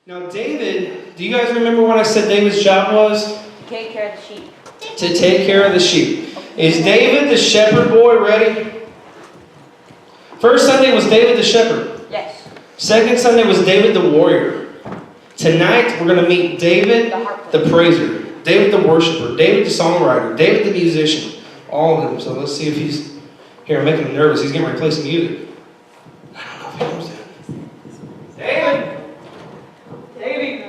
Now David, do you guys remember what I said David's job was? Take care of the sheep. To take care of the sheep. Is David the shepherd boy ready? First Sunday was David the shepherd. Yes. Second Sunday was David the warrior. Tonight we're going to meet David the praiser, David the worshiper, David the songwriter, David the musician, all of them. So let's see if he's here. I'm making him nervous. He's getting ready to play some music. I don't know if he knows that. David! David!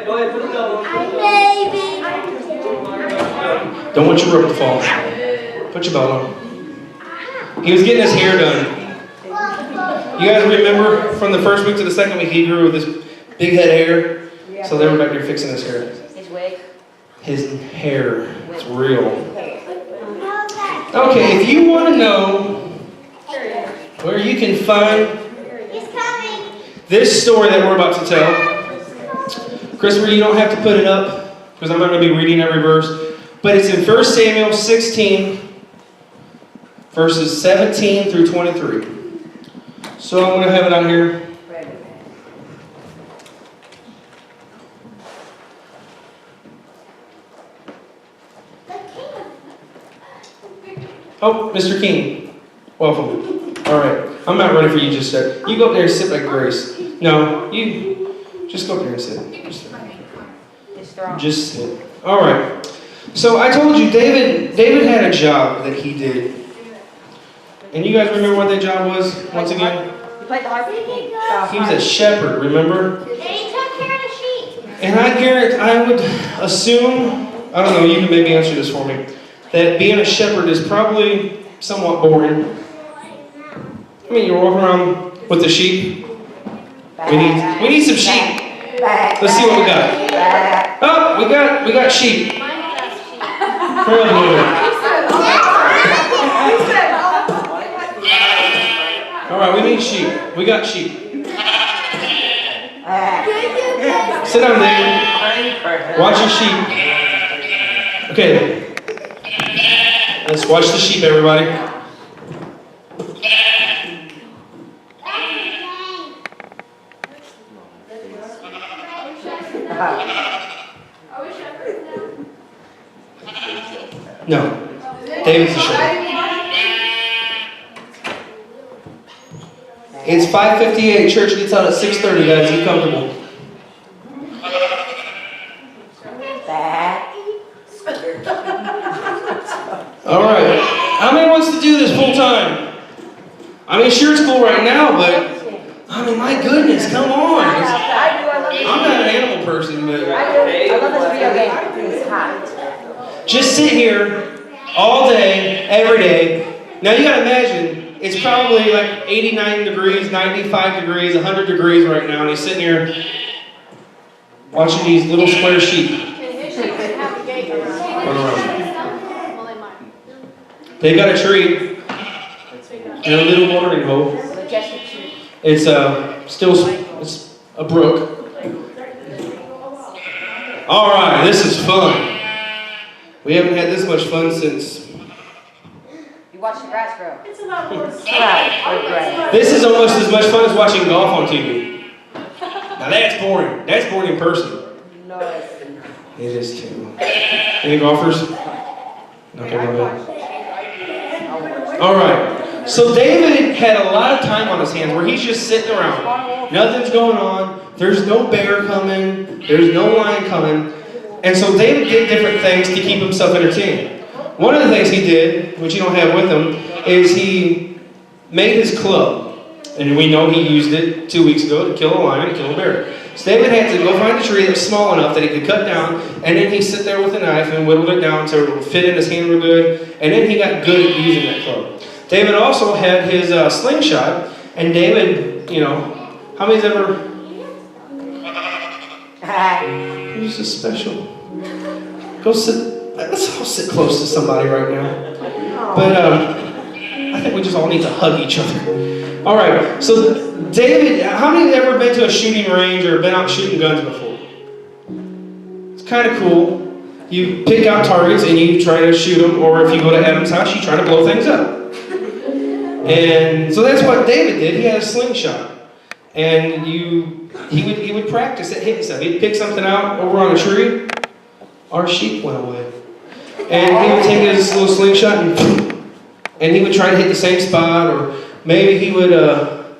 Go ahead, put the belt on. Don't want your rope to fall. Put your belt on. He was getting his hair done. You guys remember from the first week to the second week, he grew this big head hair. So they were back there fixing his hair. His wig. His hair. It's real. Okay, if you want to know where you can find this story that we're about to tell, Christopher, you don't have to put it up because I'm not going to be reading every verse, but it's in 1 Samuel 16, verses 17 through 23. So I'm going to have it on here. Oh, Mr. King, welcome. All right, I'm not ready for you just yet. You go up there and sit like Grace. No, you just go up there and sit. Just sit. All right. So I told you, David had a job that he did. And you guys remember what that job was, once again? He played the harp. He was a shepherd, remember? And he took care of the sheep. And I would assume, I don't know, you can maybe answer this for me, that being a shepherd is probably somewhat boring. I mean, you're walking around with the sheep. We need some sheep. Let's see what we got. Oh, we got sheep. All right, we need sheep. We got sheep. Sit down, David. Watch your sheep. Okay. Let's watch the sheep, everybody. No. David's the shepherd. It's 5:58. Church gets out at 6:30, guys. Get comfortable. All right. How many wants to do this full time? I mean, sure, it's cool right now, but I mean, my goodness, come on. I'm not an animal person, but I love this video game. It's hot. just sit here all day, every day. Now you gotta imagine, it's probably like 89 degrees, 95 degrees, 100 degrees right now, and he's sitting here watching these little square sheep run around. They got a tree and a little watering hole. It's it's a brook. All right, this is fun. We haven't had this much fun since. You watch the grass grow. It's a lot more. This is almost as much fun as watching golf on TV. Now that's boring. That's boring in person. No, it's It is too. Any golfers? Okay, my bad. All right. So David had a lot of time on his hands where he's just sitting around. Nothing's going on. There's no bear coming. There's no lion coming. And so David did different things to keep himself entertained. One of the things he did, which you don't have with him, is he made his club. And we know he used it 2 weeks ago to kill a lion and kill a bear. So David had to go find a tree that was small enough that he could cut down, and then he'd sit there with a knife and whittled it down so it would fit in his hand real good, and then he got good at using that club. David also had his slingshot, and David, you know, how many's ever... This is special. Go sit... Let's all sit close to somebody right now. But I think we just all need to hug each other. All right, so David, how many have ever been to a shooting range or been out shooting guns before? It's kind of cool. you pick out targets and you try to shoot them, or if you go to Adam's house, you try to blow things up. And so that's what David did. He had a slingshot. And he would practice at hitting stuff. He'd pick something out over on a tree, our sheep went away. And he would take his little slingshot and he would try to hit the same spot, or maybe he would, I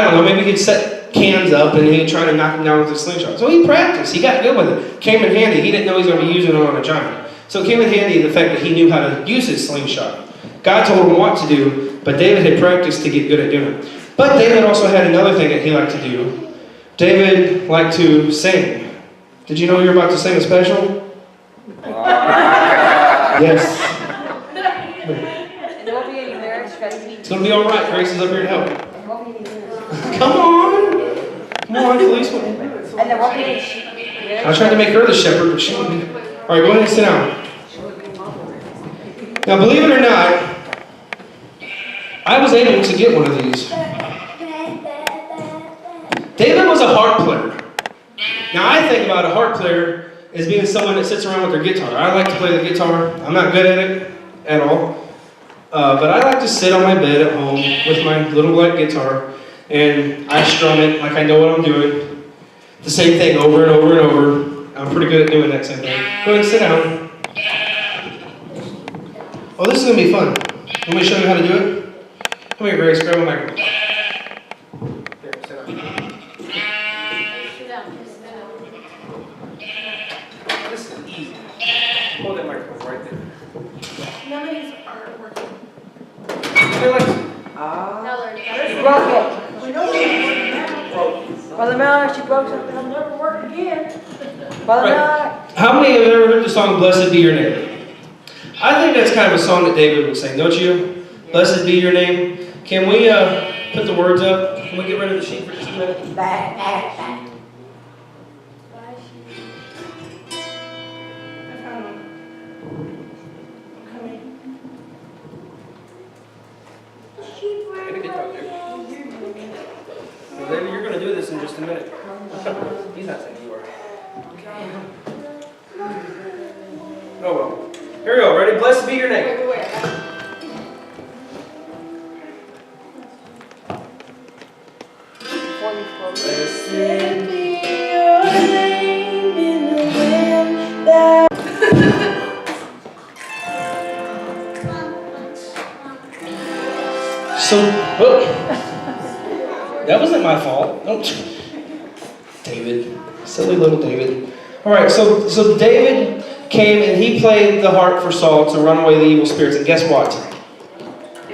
don't know, maybe he'd set cans up and he'd try to knock them down with a slingshot. So he practiced, he got good with it. Came in handy, he didn't know he was going to be using it on a giant. So it came in handy the fact that he knew how to use his slingshot. God told him what to do, but David had practiced to get good at doing it. But David also had another thing that he liked to do. David liked to sing. Did you know you were about to sing a special? Yes. There won't be any lyrics, It's going to be all right. Grace is up here to help. Come on. Come on, police. And there won't be any lyrics. I tried to make her the shepherd, but she wouldn't be. All right, go ahead and sit down. Now, believe it or not, I was able to get one of these. David was a harp player. Now, I think about a harp player as being someone that sits around with their guitar. I like to play the guitar. I'm not good at it at all. But I like to sit on my bed at home with my little black guitar, and I strum it like I know what I'm doing. The same thing over and over and over. I'm pretty good at doing that same thing. Go ahead and sit down. Oh, this is going to be fun. Let me show you how to do it. Come here, Grace. Grab a microphone. Here, sit down. This is easy. Hold that microphone right there. None of these are working. They're like, No, they're She broke it. We know they're Brother Miller, she broke something. They'll never work again. Brother Right. Miller. how many have ever heard the song "Blessed Be Your Name"? I think that's kind of a song that David would sing, don't you? Blessed be your name. Can we put the words up? Can we get rid of the sheet for just a minute? Well, David, you're going to do this in just a minute. He's not saying you are. Oh well. Here we go. Ready? Blessed be your name. Blessed be your name in the wind that... So, that wasn't my fault. Don't. David. Silly little David. Alright, so David came and he played the harp for Saul to run away the evil spirits. And guess what?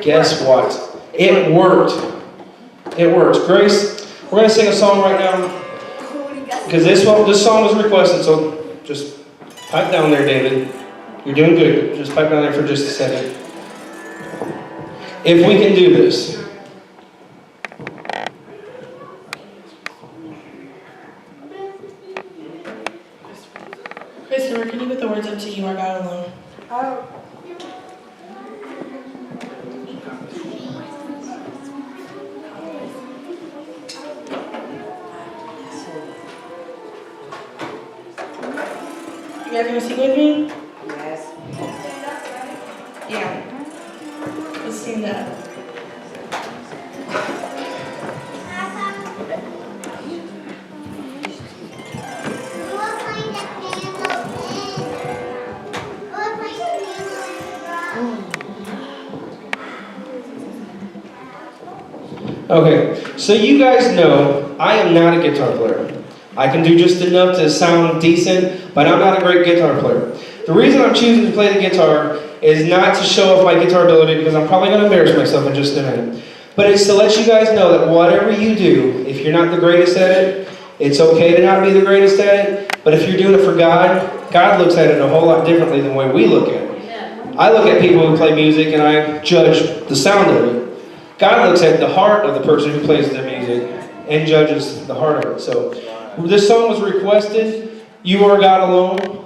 Guess what? It worked. It works. Grace, we're going to sing a song right now. Because this song was requested, so just pipe down there, David. You're doing good. Just pipe down there for just a second. If we can do this. Christopher, can you put the words up to "You Are God Alone"? Oh. You guys gonna sing with me? Yes. Yeah. Let's sing that. Okay, so you guys know I am not a guitar player. I can do just enough to sound decent, but I'm not a great guitar player. The reason I'm choosing to play the guitar is not to show off my guitar ability, because I'm probably going to embarrass myself in just a minute. But it's to let you guys know that whatever you do, if you're not the greatest at it, it's okay to not be the greatest at it. But if you're doing it for God, God looks at it a whole lot differently than the way we look at it. I look at people who play music and I judge the sound of it. God looks at the heart of the person who plays their music and judges the heart of it. So this song was requested, "You Are God Alone."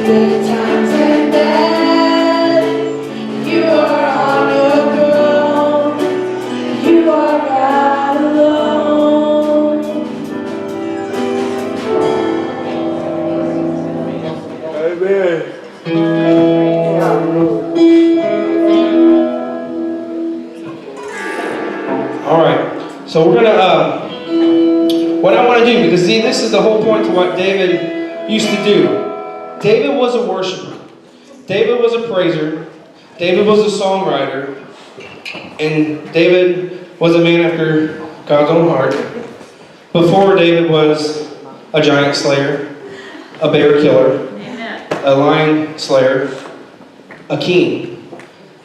good times and bad. You are on your throne. You are God alone. All right. So we're gonna. What I want to do, because see, this is the whole point to what David used to do. David was a worshiper. David was a praiser. David was a songwriter. And David was a man after God's own heart. Before David was a giant slayer, a bear killer, a lion slayer, a king.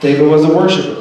David was a worshiper.